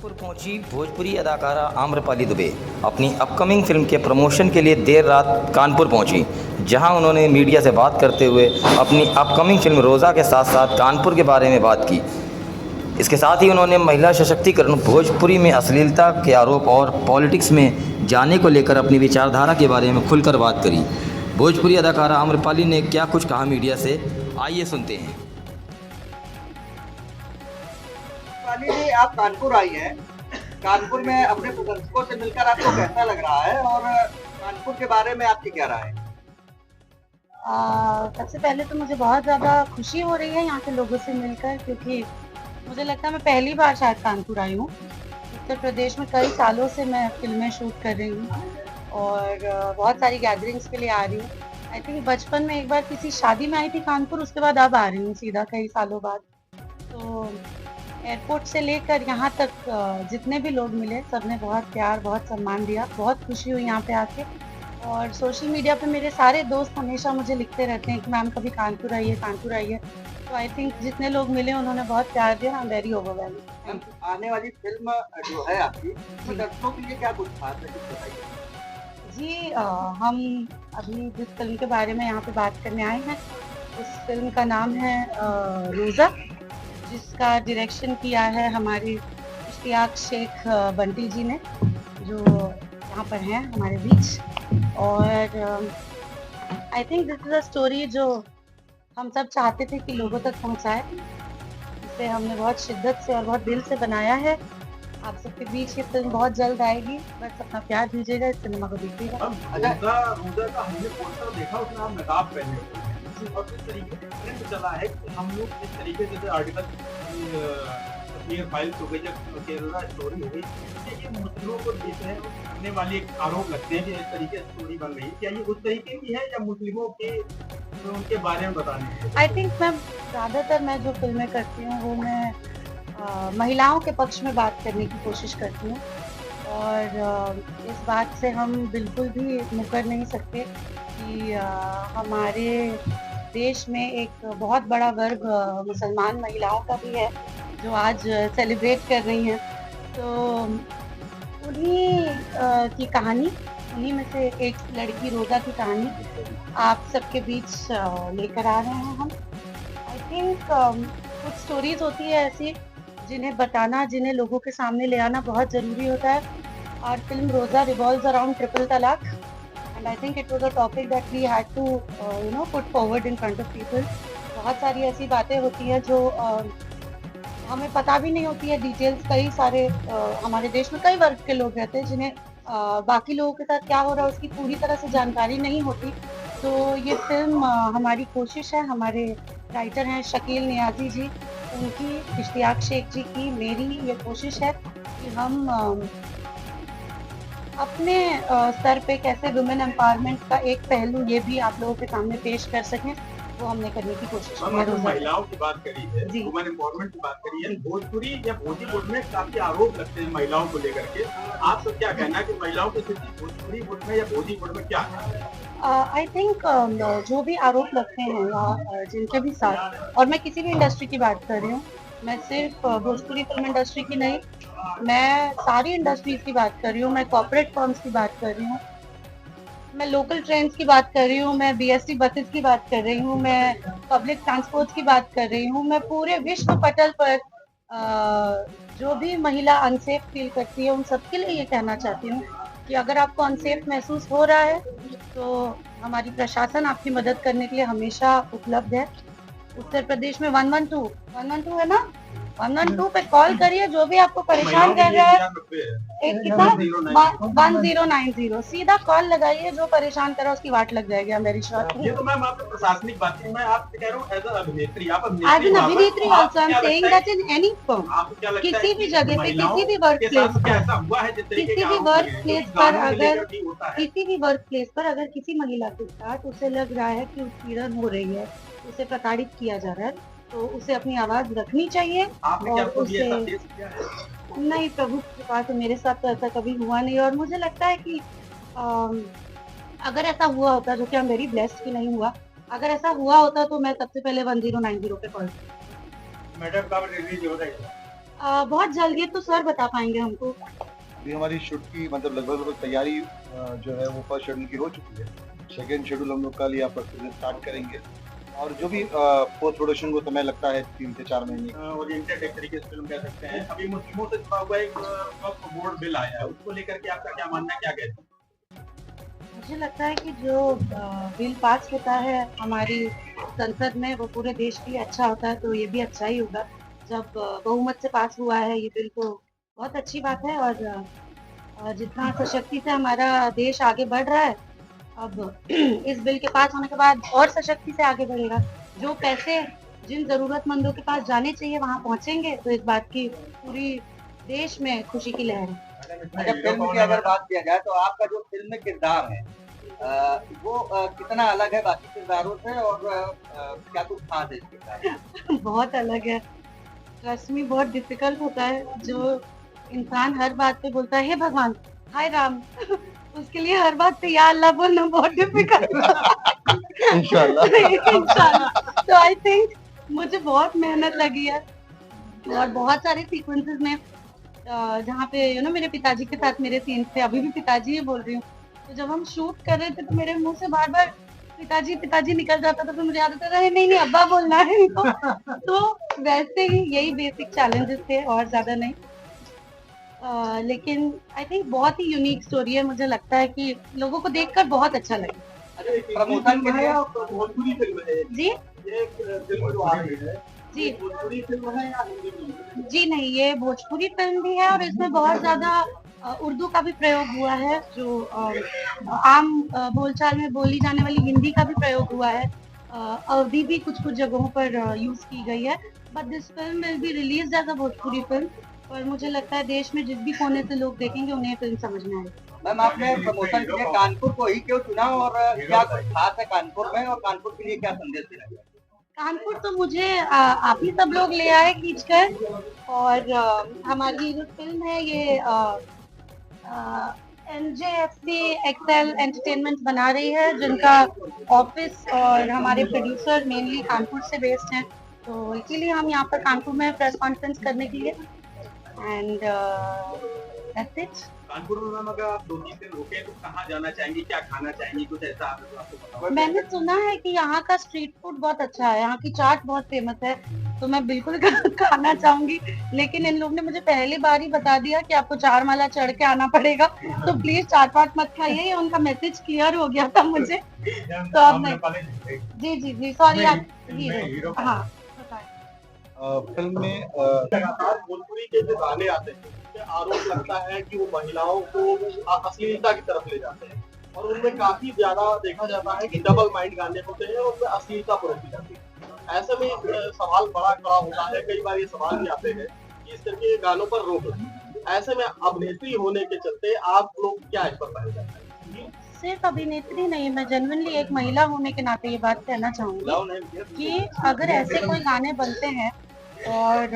कानपुर पहुंची भोजपुरी अदाकारा आम्रपाली दुबे अपनी अपकमिंग फिल्म के प्रमोशन के लिए देर रात कानपुर पहुंची, जहां उन्होंने मीडिया से बात करते हुए अपनी अपकमिंग फिल्म रोज़ा के साथ साथ कानपुर के बारे में बात की। इसके साथ ही उन्होंने महिला सशक्तिकरण, भोजपुरी में अश्लीलता के आरोप और पॉलिटिक्स में जाने को लेकर अपनी विचारधारा के बारे में खुलकर बात करी। भोजपुरी अदाकारा आम्रपाली ने क्या कुछ कहा मीडिया से, आइए सुनते हैं। जी, आप कानपुर आई हैं। कानपुर में अपने प्रदर्शकों से मिलकर आपको कैसा लग रहा है और कानपुर के बारे में आपकी क्या राय है? सबसे पहले तो मुझे बहुत ज़्यादा खुशी हो रही है यहाँ के लोगों से मिलकर, क्योंकि मुझे लगता है मैं पहली बार शायद कानपुर आई हूँ। उत्तर प्रदेश में कई सालों से मैं फिल्में शूट कर रही हूँ और बहुत सारी गैदरिंग्स के लिए आ रही हूँ। आई थिंक बचपन में एक बार किसी शादी में आई थी कानपुर, उसके बाद अब आ रही हूँ सीधा कई सालों बाद। तो एयरपोर्ट से लेकर यहाँ तक जितने भी लोग मिले सबने बहुत प्यार, बहुत सम्मान दिया। बहुत खुशी हुई यहाँ पे आके। और सोशल मीडिया पे मेरे सारे दोस्त हमेशा मुझे लिखते रहते हैं कि मैम कभी कानपुर आइए, कानपुर आइए। तो आई थिंक जितने लोग मिले उन्होंने बहुत प्यार दिया। आई एम वेरी ओवरवेल्म्ड। आने वाली फिल्म जो है आपकी, तो दर्शकों के लिए क्या कुछ खास है, कुछ बताइए। जी, हम अभी जिस फिल्म के बारे में यहाँ पे बात करने आए हैं, उस फिल्म का नाम है रोज़ा, जिसका डायरेक्शन किया है हमारे इश्तियाक शेख बंटी जी ने, जो यहाँ पर हैं हमारे बीच। और I think this is a story जो हम सब चाहते थे कि लोगों तक पहुँचाए। इसे हमने बहुत शिद्दत से और बहुत दिल से बनाया है। आप सबके बीच ये फिल्म बहुत जल्द आएगी, बस अपना प्यार दीजिएगा, इस सिनेमा को देखिएगा। रोज़ा का हमने पोस्टर देखा, उसमें आप नकाब पहने हुए हैं और जिस तरीके से ट्रेंड चला है कि हम लोग इस तरीके से आर्टिकल तस्वीर फाइल हो गई, जब केरला स्टोरी हो गई, ये मुस्लिमों को करने वाले एक आरोप लगते हैं कि इस तरीके से स्टोरी बन रही है। क्या ये उस तरीके की है या मुस्लिमों के उनके बारे में बताने? आई थिंक मैं ज़्यादातर मैं जो फिल्में करती हूँ वो मैं महिलाओं के पक्ष में बात करने की कोशिश करती हूँ। और इस बात से हम बिल्कुल भी मुकर नहीं सकते कि हमारे देश में एक बहुत बड़ा वर्ग मुसलमान महिलाओं का भी है जो आज सेलिब्रेट कर रही हैं। तो उन्हीं की कहानी, उन्हीं में से एक लड़की रोज़ा की कहानी आप सबके बीच लेकर आ रहे हैं हम। आई थिंक कुछ स्टोरीज होती है ऐसी जिन्हें बताना, जिन्हें लोगों के सामने ले आना बहुत ज़रूरी होता है। और फिल्म रोज़ा रिवॉल्व्स अराउंड ट्रिपल तलाक, and I think it was a topic that we had to put forward in front of people. बहुत सारी ऐसी बातें होती हैं जो हमें पता भी नहीं होती है डिटेल्स। कई सारे हमारे देश में कई वर्ग के लोग रहते हैं जिन्हें बाकी लोगों के साथ क्या हो रहा है उसकी पूरी तरह से जानकारी नहीं होती। तो ये फिल्म हमारी कोशिश है, हमारे राइटर हैं शकील नियाजी जी, उनकी, इश्तियाक शेख जी की, मेरी ये कोशिश है कि हम अपने स्तर पे कैसे वुमेन एम्पावरमेंट का एक पहलू ये भी आप लोगों के सामने पेश कर सकें, वो हमने करने की कोशिश की है। महिलाओं की बात करी है, वुमेन एम्पावरमेंट की बात करी है, भोजपुरी या भोजपुरी में काफी आरोप लगते हैं महिलाओं को लेकर के। आपको क्या कहना है कि महिलाओं की स्थिति भोजपुरी बोर्ड में या भोजपुरी में क्या है? आई थिंक जो भी आरोप लगते हैं या जिनके भी साथ, और मैं किसी भी इंडस्ट्री की बात कर रही हूँ, मैं सिर्फ भोजपुरी फिल्म इंडस्ट्री की नहीं, मैं सारी इंडस्ट्रीज की बात कर रही हूँ, मैं कॉर्पोरेट फर्म्स की बात कर रही हूँ, मैं लोकल ट्रेन्स की बात कर रही हूँ, मैं बीएसटी बसेस की बात कर रही हूँ, मैं पब्लिक ट्रांसपोर्ट की बात कर रही हूँ, मैं पूरे विश्व पटल पर जो भी महिला अनसेफ फील करती है उन सबके लिए ये कहना चाहती हूँ कि अगर आपको अनसेफ महसूस हो रहा है तो हमारी प्रशासन आपकी मदद करने के लिए हमेशा उपलब्ध है। उत्तर प्रदेश में 112 है ना, 112 पे कॉल करिए, जो भी आपको परेशान कर रहा है। एक कितना 1090 सीधा कॉल लगाइए, जो परेशान कर रहा है उसकी वाट लग जाएगी। मेरी शॉर्ट ये तो मैम आपने प्रशासनिक बात की, मैं आपसे कह रहा हूँ एज अभिनेत्री, आप एज एन अभिनेत्री also I am saying that in any form, किसी भी जगह पे, किसी भी वर्क प्लेस पर अगर किसी महिला के साथ उसे लग रहा है कि उत्पीड़न हो रही है, उसे प्रताड़ित किया जा रहा है, तो उसे अपनी आवाज रखनी चाहिए। और उसे नहीं, प्रभु के पास मेरे साथ तो ऐसा कभी हुआ नहीं। और मुझे लगता है कि अगर ऐसा हुआ होता, जो कि आई एम वेरी ब्लेस्ड कि नहीं हुआ, अगर ऐसा हुआ होता तो मैं सबसे पहले 1090 पे कॉल। मैडम कब रिलीज हो रही है? बहुत जल्द, ये तो सर बता पाएंगे हमको। अभी हमारी शूट की मतलब लगभग तैयारी जो है वो फर्स्ट शेड्यूल की हो चुकी है। सेकेंड शेड्यूल हम लोग कल या परसों से स्टार्ट करेंगे और जो भी पोस्ट प्रोडक्शन को समय लगता है 3 से 4 महीने। ओरिएंटेड एक तरीके से फिल्म कह सकते हैं। अभी मुस्लिमों से जुड़ा हुआ एक वक्फ बोर्ड बिल आया है, उसको लेकर के आपका क्या मानना है, क्या कहते हैं? मुझे लगता है कि जो बिल पास होता है हमारी संसद में वो पूरे देश के लिए अच्छा होता है, तो ये भी अच्छा ही होगा। जब बहुमत से पास हुआ है ये बिल तो बहुत अच्छी बात है। और जितना सशक्ति से हमारा देश आगे बढ़ रहा है, अब इस बिल के पास होने के बाद और सशक्ति से आगे बढ़ेगा। जो पैसे जिन जरूरतमंदों के पास जाने चाहिए वहाँ पहुँचेंगे, तो इस बात की पूरी देश में खुशी की लहर है। अच्छा, फिल्म की अगर बात किया जाए तो आपका जो फिल्म में किरदार है वो कितना अलग है बाकी किरदारों से और क्या कुछ खास है इस किरदार में? बहुत अलग है। ट्रस्ट मी, बहुत डिफिकल्ट होता है। जो इंसान हर बात पे बोलता है हे भगवान, हाय राम उसके लिए हर बात पे या अल्लाह बोलना बहुत डिफिकल्ट इंशाल्लाह। इंशाल्लाह। तो आई थिंक मुझे बहुत मेहनत लगी है और बहुत सारे सीक्वेंसेस में जहाँ पे मेरे पिताजी के साथ मेरे सीन थे, अभी भी पिताजी ही बोल रही हूँ। तो जब हम शूट कर रहे थे तो मेरे मुंह से बार बार पिताजी पिताजी निकल जाता था, तो मुझे आदत है नहीं नहीं अब्बा बोलना है इनको। तो वैसे ही यही बेसिक चैलेंजेस थे और ज्यादा नहीं। लेकिन आई थिंक बहुत ही यूनिक स्टोरी है। मुझे लगता है कि लोगों को देखकर बहुत अच्छा लगे। अच्छा, प्रमोशन के लिए भोजपुरी फिल्म है जी ये फिल्म जो आ रही है, जी ये भोजपुरी फिल्म है या हिंदी फिल्म है? जी नहीं, ये भोजपुरी फिल्म भी है और इसमें बहुत ज्यादा उर्दू का भी प्रयोग हुआ है। जो आम बोलचाल में बोली जाने वाली हिंदी का भी प्रयोग हुआ है। अवधी भी कुछ कुछ जगहों पर यूज की गई है। But this film will be release as a Bhojpuri film और मुझे लगता है देश में जिस भी कोने से लोग देखेंगे उन्हें फिल्म समझ में आएगी। मैम, आपने प्रमोशन के लिए कानपुर को ही क्यों चुना और क्या कुछ खास है कानपुर में और कानपुर के लिए क्या संदेश देना चाहिए? कानपुर तो मुझे आप ही सब लोग ले आए खींचकर। और हमारी जो फिल्म है ये NJFC एक्सेल एंटरटेनमेंट बना रही है, जिनका ऑफिस और हमारे प्रोड्यूसर मेनली कानपुर से बेस्ड हैं। तो इसीलिए हम यहाँ पर कानपुर में प्रेस कॉन्फ्रेंस करने के लिए एंड दैट्स इट। कानपुर में मैम अगर आप 2-3 दिन रुके तो कहाँ जाना चाहेंगी, क्या खाना चाहेंगी, कुछ ऐसा आपको पता हो? मैंने सुना है कि यहाँ का स्ट्रीट फूड बहुत अच्छा है, यहाँ की चाट बहुत फेमस है, तो मैं बिल्कुल खाना चाहूंगी। लेकिन इन लोग ने मुझे पहली बार ही बता दिया कि आपको 4 माला चढ़ के आना पड़ेगा, तो प्लीज चाट वाट मत खाइए। ये उनका मैसेज क्लियर हो गया था मुझे। तो अब नहीं, जी सॉरी आप हीरो, हाँ फिल्म में लगातार भोजपुरी के जो गाने आते हैं उसपे आरोप लगता है कि वो महिलाओं को अश्लीलता की तरफ ले जाते हैं और उनमें काफी ज्यादा देखा जाता है कि डबल माइंड गाने होते हैं और उनमें अश्लीलता परोसी जाती है। ऐसे में सवाल बड़ा खड़ा होता है, कई बार ये सवाल भी आते हैं कि इस तरह के गानों पर रोक लगे। ऐसे में अभिनेत्री होने के चलते आप लोग क्या इस पर पाए जाते हैं? सिर्फ अभिनेत्री नहीं, मैं जेन्युइनली एक महिला होने के नाते ये बात कहना चाहूंगी कि अगर ऐसे कोई गाने बनते हैं और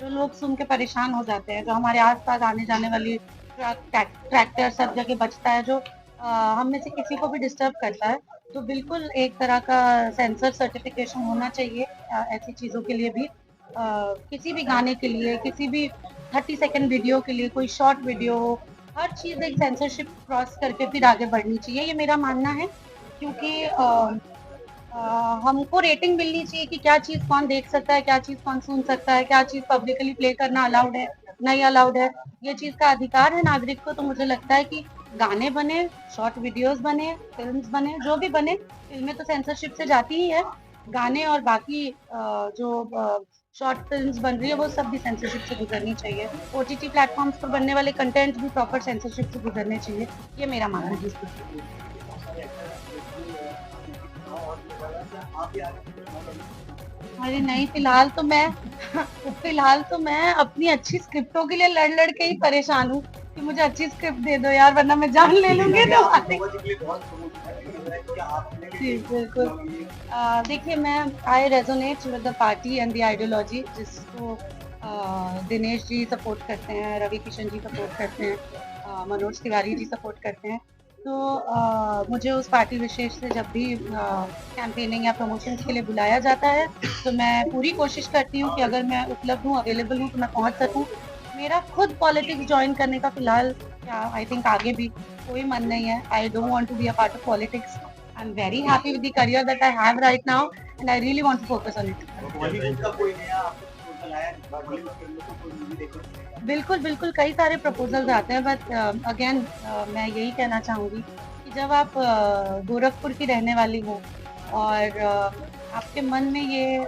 जो लोग सुन के परेशान हो जाते हैं, जो हमारे आसपास आने जाने वाली ट्रैक्टर सब जगह बजता है, जो हम में से किसी को भी डिस्टर्ब करता है, तो बिल्कुल एक तरह का सेंसर सर्टिफिकेशन होना चाहिए ऐसी चीजों के लिए भी। किसी भी गाने के लिए, किसी भी 30 सेकंड वीडियो के लिए, कोई शॉर्ट वीडियो हो, हर चीज एक सेंसरशिप क्रॉस करके फिर आगे बढ़नी चाहिए, ये मेरा मानना है। क्योंकि हमको रेटिंग मिलनी चाहिए कि क्या चीज कौन देख सकता है, क्या चीज कौन सुन सकता है, क्या चीज पब्लिकली प्ले करना अलाउड है, नहीं अलाउड है। ये चीज का अधिकार है नागरिक को। तो मुझे लगता है कि गाने बने, शॉर्ट वीडियोस बने, फिल्म्स बने, जो भी बने, फिल्में तो सेंसरशिप से जाती ही है, गाने और बाकी जो शॉर्ट फिल्म्स बन रही है वो सब भी सेंसरशिप से गुजरनी चाहिए। OTT प्लेटफॉर्म्स पर बनने वाले कंटेंट भी प्रॉपर सेंसरशिप से गुजरने चाहिए, ये मेरा मानना है। अरे नहीं, फिलहाल तो मैं अपनी अच्छी स्क्रिप्टों के लिए लड़ के ही परेशान हूँ कि मुझे अच्छी स्क्रिप्ट दे दो यार, वरना मैं जान ले लूंगी। जी बिल्कुल। देखिए, मैं I resonate with the party and the ideology जिसको दिनेश जी सपोर्ट करते हैं, रवि किशन जी सपोर्ट करते हैं, मनोज तिवारी जी सपोर्ट करते हैं। तो मुझे उस पार्टी विशेष से जब भी कैंपेनिंग या प्रमोशन के लिए बुलाया जाता है तो मैं पूरी कोशिश करती हूँ कि अगर मैं उपलब्ध हूँ, अवेलेबल हूँ तो मैं पहुँच सकूँ। मेरा खुद पॉलिटिक्स ज्वाइन करने का फिलहाल आई थिंक आगे भी कोई मन नहीं है। I don't want to be a part of politics. I am very happy with the career that I have right now and I really want to focus on it. Bollywood का कोई नया आपको प्रपोजल आया है? बॉलीवुड फिल्मों को कोई मूवी देखो? बिल्कुल, बिल्कुल कई सारे प्रपोजल्स आते हैं बट अगेन मैं यही कहना चाहूँगी कि जब आप गोरखपुर की रहने वाली हो और आपके मन में ये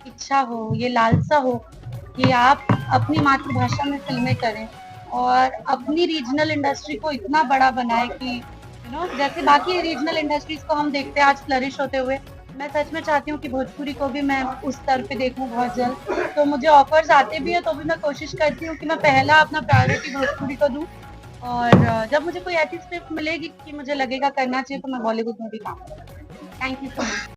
इच्छा हो, ये लालसा हो कि आप अपनी मातृभाषा में फ़िल्में करें और अपनी रीजनल इंडस्ट्री को इतना बड़ा बनाएँ कि जैसे बाकी रीजनल इंडस्ट्रीज़ को हम देखते हैं आज फ्लरिश होते हुए, मैं सच में चाहती हूँ कि भोजपुरी को भी मैं उस स्तर पे देखूँ बहुत जल्द। तो मुझे ऑफर्स आते भी हैं तो भी मैं कोशिश करती हूँ कि मैं पहला अपना प्रायोरिटी भोजपुरी को दूँ और जब मुझे कोई ऐसी स्क्रिप्ट मिलेगी कि मुझे लगेगा करना चाहिए तो मैं बॉलीवुड में भी काम करूँगी। Thank you so much.